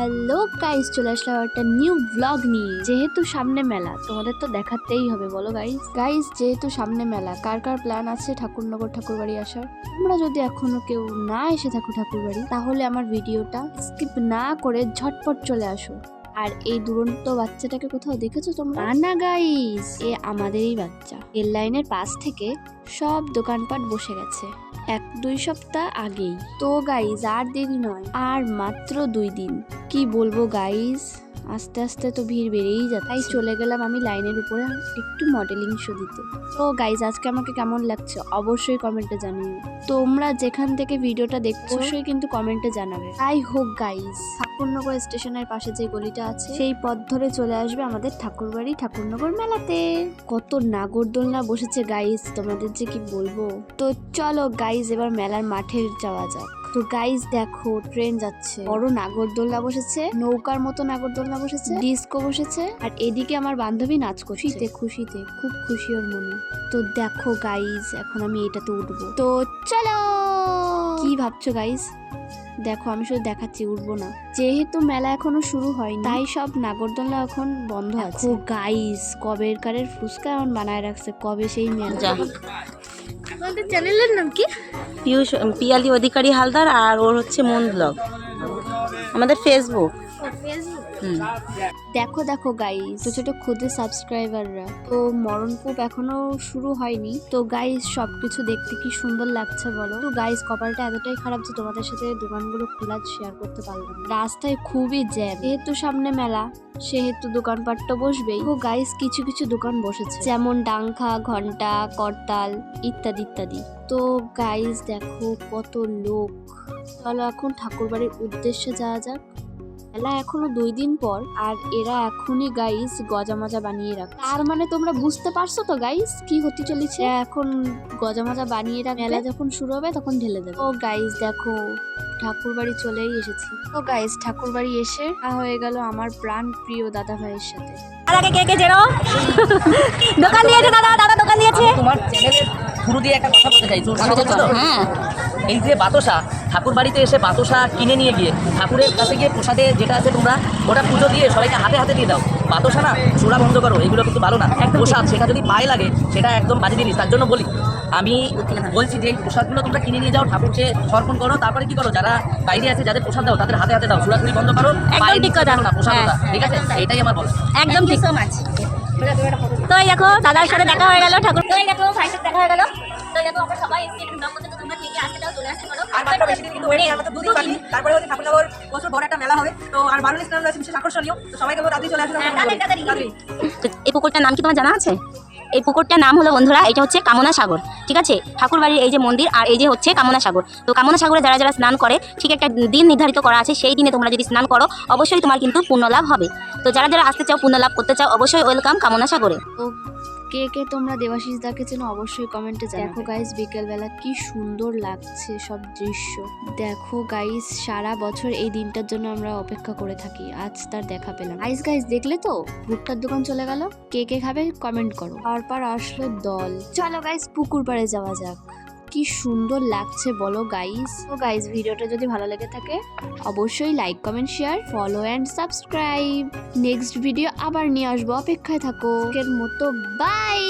Hello guys, চলে আসলাম একটা new blog নিয়ে। যেহেতু সামনে মেলা, তোমাদের তো দেখাতেই হবে, বলো গাইস যেহেতু সামনে মেলা, কার কার প্ল্যান আছে ঠাকুরনগর ঠাকুরবাড়ি আসার? তোমরা যদি এখনো কেউ না এসে থাকো ঠাকুরবাড়ি, তাহলে আমার ভিডিওটা স্কিপ না করে ঝটপট চলে আসো। আর এই দুরন্ত বাচ্চাটাকে কোথাও দেখেছো তোমরা? না গাইস, এ আমাদেরই বাচ্চা। রেল লাইনের পাশ থেকে সব দোকানপাট বসে গেছে 1-2 সপ্তাহ আগেই। তো গাইজ আর দেরি নয়, আর মাত্র 2 দিন। কি বলবো গাইজ, আস্তে আস্তে তো ভিড় বেড়েই যাচ্ছে। তাই চলে গেলাম আমি লাইনের উপরে একটু মডেলিং শো দিতে। তো গাইজ আজকে আমাকে কেমন লাগছে অবশ্যই কমেন্টে জানিও। তোমরা যেখান থেকে ভিডিওটা দেখছো অবশ্যই কিন্তু কমেন্টে জানাবে। তাই হোক গাইজ, ঠাকুরনগর স্টেশনের পাশে যে গলিটা আছে সেই পথ ধরে চলে আসবে আমাদের ঠাকুরবাড়ি ঠাকুরনগর মেলাতে। কত নাগরদোলনা বসেছে গাইজ, তোমাদের যে কি বলবো। তো চলো গাইজ এবার মেলার মাঠে যাওয়া যাক। তো গাইজ দেখো, ট্রেন যাচ্ছে, বড় নাগরদোলনা বসেছে, নৌকার মতো নাগরদোলনা বসেছে, ডিস্কো বসেছে, আর এদিকে আমার বান্ধবী নাচ করছে খুশিতে, খুব খুশি ওর মনে। তো দেখো গাইজ, এখন আমি এটাতে উঠবো। তো চলো। কি ভাবছো গাইজ? দেখো আমি শুধু দেখাচ্ছি, উঠবো না, যেহেতু মেলা এখনো শুরু হয়নি, তাই সব নাগরদোলনা এখন বন্ধ আছে। গাইজ কবেরকারের ফুচকা এখন বানায় রাখছে, কবে সেই মেলা। আপনাদের চ্যানেলের নাম কি? পিয়ালি অধিকারী হালদার, আর ওর হচ্ছে মন ব্লগ, আমাদের ফেসবুক। দেখো দেখো গাইস, ছোট ছোট ক্ষুদে সাবস্ক্রাইবাররা, তো মরণকূপ এখনো শুরু হয়নি। তো গাইস সবকিছু দেখতে কি সুন্দর লাগছে বলো। তো গাইস কপালটা এতটাই খারাপ যে তোমাদের সাথে দোকানগুলো খোলা শেয়ার করতে পারলাম না। রাস্তায় খুবই জ্যাম, যেহেতু সামনে মেলা সেহেতু দোকানপাট তো বসবেই। তো গাইস কিছু কিছু দোকান বসেছে, যেমন ডাংখা, ঘন্টা, করতাল ইত্যাদি ইত্যাদি। তো গাইস দেখো কত লোক। চলো এখন ঠাকুরবাড়ির উদ্দেশ্যে যাওয়া যাক। মেলা এখনো 2 দিন পর, আর এরা এখনই গাইস গজামজা বানিয়ে রাখ। তার মানে তোমরা বুঝতে পারছো তো গাইস কি হতে চলেছে। এখন গজামজা বানিয়ে রাখ, মেলা যখন শুরু হবে তখন ঢেলে দেবে। ও গাইস দেখো ঠাকুরবাড়ি চলেই এসেছি। তো গাইস ঠাকুরবাড়ি এসে হয়ে গেল আমার প্রাণ প্রিয় দাদা ভাইয়ের সাথে। দোকান দিয়েছে দাদা দোকান দিয়েছে। তোমার চ্যানেলের শুরু দিয়ে একটা কথা বলতে চাই। হ্যাঁ, এই যে বাতাসা, ঠাকুর বাড়িতে এসে বাতাসা কিনে নিয়ে গিয়ে ঠাকুরের কাছে গিয়ে প্রসাদে যেটা আছে তোমরা ওটা পুজো দিয়ে সবাইকে হাতে হাতে দিয়ে দাও। বাতাসা না চোরা বন্ধ করো, এগুলো কিন্তু ভালো না। প্রসাদ সেটা যদি পায়ে লাগে সেটা একদম বাজে জিনিস। তার জন্য বলি, আমি বলছি যে এই প্রসাদগুলো তোমরা কিনে নিয়ে যাও, ঠাকুরকে সমর্পণ করো। তারপরে কি করো, যারা বাইরে আছে যাদের প্রসাদ দাও তাদের হাতে হাতে দাও, চোরাচুরি বন্ধ করো, পায়ে ঠিক করো না প্রসাদ, ঠিক আছে? এটাই আমার বলা। একদম ঠিক। তো এই দেখো দাদার সাথে দেখা হয়ে গেল, ঠাকুর তো এই দেখো ভাইয়ের সাথে দেখা হয়ে গেল। তো দেখো আমরা সবাই এসে একটু ব্লগ করতে, তো তোমরা কে কে আসতে দাও, চলে আসতে পারো। আর মাত্র বেশি দিন কিন্তু হয়নি, আর মাত্র 2 দিন বাকি। তারপরে হচ্ছে ঠাকুরনগর বছর বড় একটা মেলা হবে। তো আর বারুল ইসলাম রয়েছে বিশেষ আকর্ষণীয়। তো সবাইকে বলবো তাড়াতাড়ি চলে আসুন। এই পুকুরটার নাম কি তোমার জানা আছে? এই পুকুরটার নাম হলো বন্ধুরা, এটা হচ্ছে কামনা সাগর, ঠিক আছে? ঠাকুরবাড়ির এই যে মন্দির, আর এই যে হচ্ছে কামনা সাগর। তো কামনা সাগরে যারা যারা স্নান করে, ঠিক একটা দিন নির্ধারিত করা আছে, সেই দিনে তোমরা যদি স্নান করো অবশ্যই তোমার কিন্তু পুণ্য লাভ হবে। তো যারা যারা আসতে চাও, পুণ্য লাভ করতে চাও, অবশ্যই ওয়েলকাম কামনা সাগরে। তো কে কে তোমরা দেবাশিস দাকে চেনো অবশ্যই কমেন্টে জানাও। দেখো গাইস বিকেলবেলা কি সুন্দর লাগছে সব দৃশ্য। দেখো গাইস সারা বছর এই দিনটার জন্য আমরা অপেক্ষা করে থাকি, আজ তার দেখা পেলাম। গাইস দেখলে তো ভুট্টার দোকান চলে গেল। কে কে খাবে কমেন্ট করো। তারপর আসলো দল। চলো গাইস পুকুর পাড়ে যাওয়া যাক। কি সুন্দর লাগছে বলো গাইস। তো গাইস ভিডিওটা যদি ভালো লেগে থাকে অবশ্যই like, comment, share, follow and subscribe. Next video আবার নিয়ে আসবো, অপেক্ষায় থাকো। এর মতো বাই।